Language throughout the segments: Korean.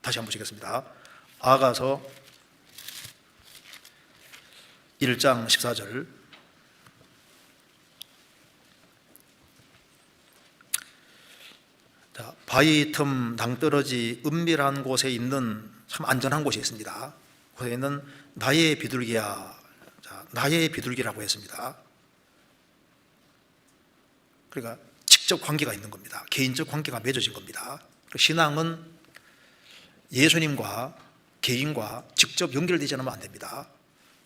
다시 한번 보시겠습니다. 아가서 1장 14절. 자, 바위 틈 낭떠러지 은밀한 곳에 있는 참 안전한 곳이 있습니다. 곳에 있는 나의 비둘기야. 자, 나의 비둘기라고 했습니다. 그러니까 직접 관계가 있는 겁니다. 개인적 관계가 맺어진 겁니다. 신앙은 예수님과 개인과 직접 연결되지 않으면 안 됩니다.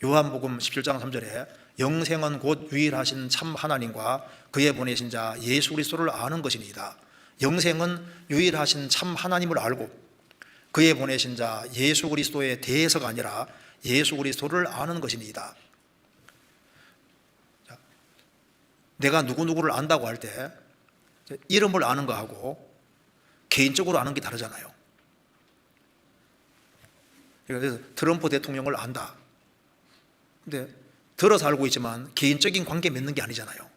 요한복음 17장 3절에 영생은 곧 유일하신 참 하나님과 그의 보내신 자 예수 그리스도를 아는 것이니이다. 영생은 유일하신 참 하나님을 알고 그의 보내신 자 예수 그리스도에 대해서가 아니라 예수 그리스도를 아는 것이니이다. 내가 누구누구를 안다고 할 때 이름을 아는 거하고 개인적으로 아는 게 다르잖아요. 그래서 트럼프 대통령을 안다. 근데 들어서 알고 있지만 개인적인 관계 맺는 게 아니잖아요.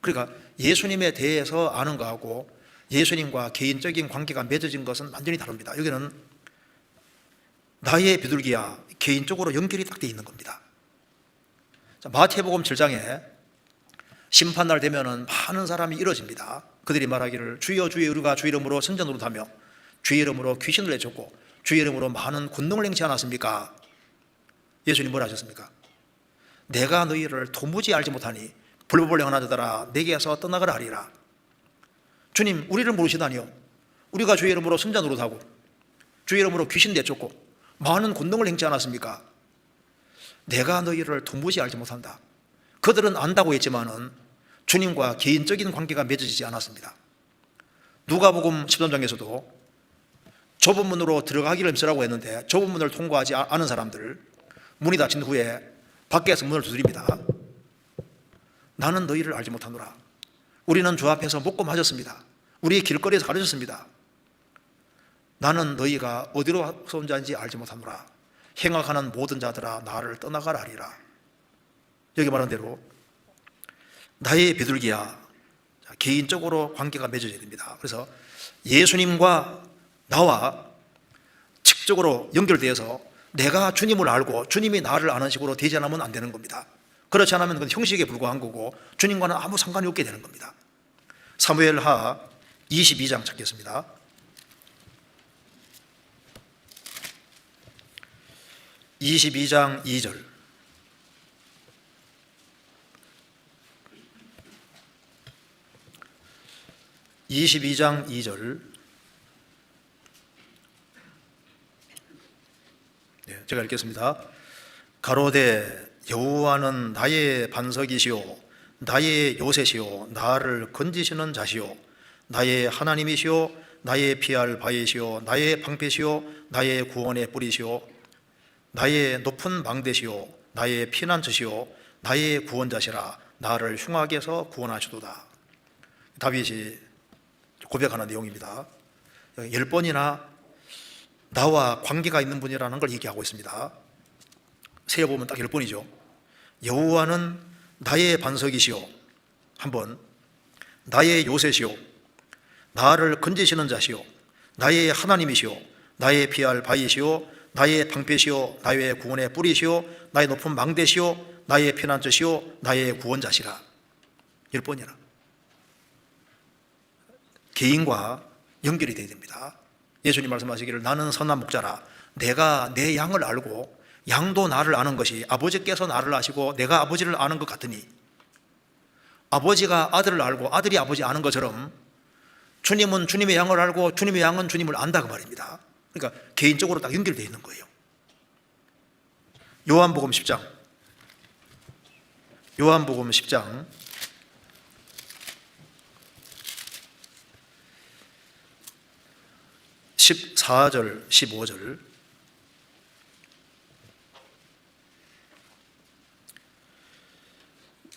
그러니까 예수님에 대해서 아는 거하고 예수님과 개인적인 관계가 맺어진 것은 완전히 다릅니다. 여기는 나의 비둘기야, 개인적으로 연결이 딱 돼 있는 겁니다. 자, 마태복음 7장에 심판날 되면은 많은 사람이 이뤄집니다. 그들이 말하기를 주여 주의 우리가 주 이름으로 선전 노릇하며 주 이름으로 귀신을 내쫓고 주 이름으로 많은 권능을 행치 않았습니까? 예수님 뭐라 하셨습니까? 내가 너희를 도무지 알지 못하니 불법을 행하는 자들아 내게서 떠나가라 하리라. 주님 우리를 모르시다니요. 우리가 주의 이름으로 선전 노릇하고 주의 이름으로 귀신 내쫓고 많은 권능을 행치 않았습니까? 내가 너희를 도무지 알지 못한다. 그들은 안다고 했지만은 주님과 개인적인 관계가 맺어지지 않았습니다. 누가복음 13장에서도 좁은 문으로 들어가기를 힘쓰라고 했는데 좁은 문을 통과하지 않은 사람들, 문이 닫힌 후에 밖에서 문을 두드립니다. 나는 너희를 알지 못하노라. 우리는 주 앞에서 먹고 마셨습니다. 우리 길거리에서 가르쳤습니다. 나는 너희가 어디로 온 자인지 알지 못하노라. 행악하는 모든 자들아 나를 떠나가라 하리라. 여기 말한 대로 나의 비둘기야, 개인적으로 관계가 맺어져야 됩니다. 그래서 예수님과 나와 직접적으로 연결되어서 내가 주님을 알고 주님이 나를 아는 식으로 되지 않으면 안 되는 겁니다. 그렇지 않으면 그건 형식에 불과한 거고 주님과는 아무 상관이 없게 되는 겁니다. 사무엘하 22장 찾겠습니다. 22장 2절. 제가 읽겠습니다. 가로되 여호와는 나의 반석이시오 나의 요새시오 나를 건지시는 자시오 나의 하나님이시오 나의 피할 바위시오 나의 방패시오 나의 구원의 뿌리시오 나의 높은 망대시오 나의 피난처시오 나의 구원자시라 나를 흉악에서 구원하시도다. 다윗이 고백하는 내용입니다. 10번이나 나와 관계가 있는 분이라는 걸 얘기하고 있습니다. 세어보면 딱 10번이죠. 여호와는 나의 반석이시오 한번, 나의 요새시오 나를 건지시는 자시오 나의 하나님이시오 나의 피할 바위시오 나의 방패시오 나의 구원의 뿌리시오 나의 높은 망대시오 나의 피난처시오 나의 구원자시라. 10번이나 개인과 연결이 되어야 됩니다. 예수님 말씀하시기를 나는 선한 목자라 내가 내 양을 알고 양도 나를 아는 것이 아버지께서 나를 아시고 내가 아버지를 아는 것 같으니, 아버지가 아들을 알고 아들이 아버지 아는 것처럼 주님은 주님의 양을 알고 주님의 양은 주님을 안다 그 말입니다. 그러니까 개인적으로 딱 연결되어 있는 거예요. 요한복음 10장 14절 15절.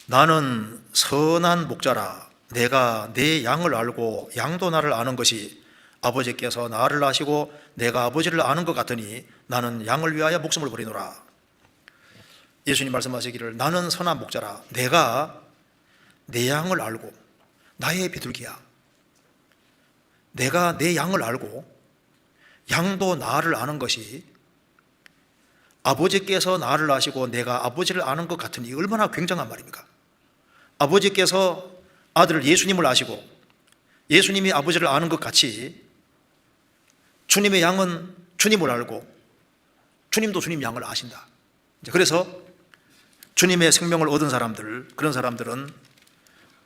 나는 선한 목자라 내가 내 양을 알고 양도 나를 아는 것이 아버지께서 나를 아시고 내가 아버지를 아는 것 같으니 나는 양을 위하여 목숨을 버리노라. 예수님 말씀하시기를 나는 선한 목자라 내가 내 양을 알고, 나의 비둘기야, 내가 내 양을 알고 양도 나를 아는 것이 아버지께서 나를 아시고 내가 아버지를 아는 것 같으니 얼마나 굉장한 말입니까? 아버지께서 아들 예수님을 아시고 예수님이 아버지를 아는 것 같이 주님의 양은 주님을 알고 주님도 주님 양을 아신다. 그래서 주님의 생명을 얻은 사람들, 그런 사람들은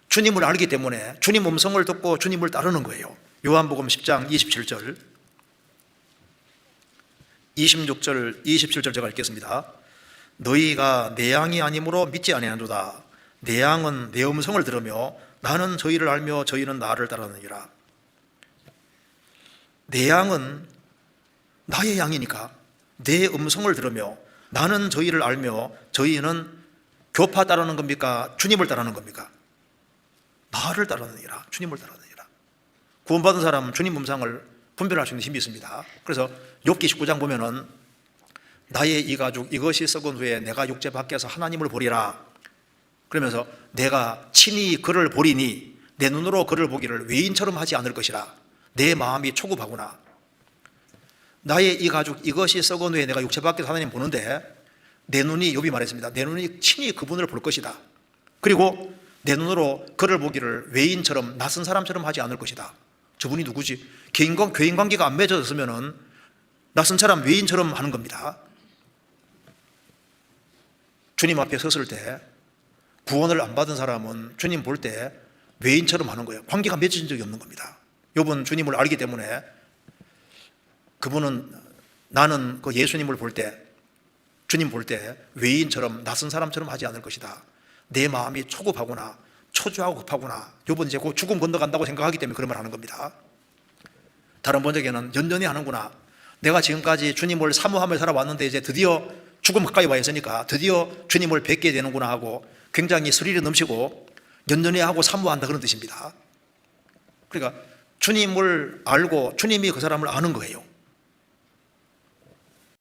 주님을 알기 때문에 주님 음성을 듣고 주님을 따르는 거예요. 요한복음 10장 27절 26절 27절 제가 읽겠습니다. 너희가 내 양이 아니므로 믿지 아니하노라. 내 양은 내 음성을 들으며 나는 저희를 알며 저희는 나를 따르느니라. 내 양은 나의 양이니까 내 음성을 들으며 나는 저희를 알며 저희는 교파 따르는 겁니까? 주님을 따르는 겁니까? 나를 따르느니라. 주님을 따르느니라. 구원받은 사람은 주님 음성을 분별할 수 있는 힘이 있습니다. 그래서 욥기 19장 보면은 나의 이 가죽 이것이 썩은 후에 내가 육체 밖에서 하나님을 보리라. 그러면서 내가 친히 그를 보리니 내 눈으로 그를 보기를 외인처럼 하지 않을 것이라. 내 마음이 초급하구나. 나의 이 가죽 이것이 썩은 후에 내가 육체 밖에서 하나님 보는데 내 눈이, 욥이 말했습니다. 내 눈이 친히 그분을 볼 것이다. 그리고 내 눈으로 그를 보기를 외인처럼 낯선 사람처럼 하지 않을 것이다. 저분이 누구지? 교인 관계가 안 맺어졌으면 낯선 사람 외인처럼 하는 겁니다. 주님 앞에 섰을 때 구원을 안 받은 사람은 주님 볼 때 외인처럼 하는 거예요. 관계가 맺어진 적이 없는 겁니다. 욥은 주님을 알기 때문에 그분은 나는 그 예수님을 볼 때 주님 볼 때 외인처럼 낯선 사람처럼 하지 않을 것이다. 내 마음이 초급하구나, 초조하고 급하구나. 욥은 이제 곧 죽음 건너간다고 생각하기 때문에 그런 말 하는 겁니다. 다른 번역에는 연연히 하는구나. 내가 지금까지 주님을 사모하며 살아왔는데 이제 드디어 죽음 가까이 와 있으니까 드디어 주님을 뵙게 되는구나 하고 굉장히 스릴이 넘치고 연연히 하고 사모한다 그런 뜻입니다. 그러니까 주님을 알고 주님이 그 사람을 아는 거예요.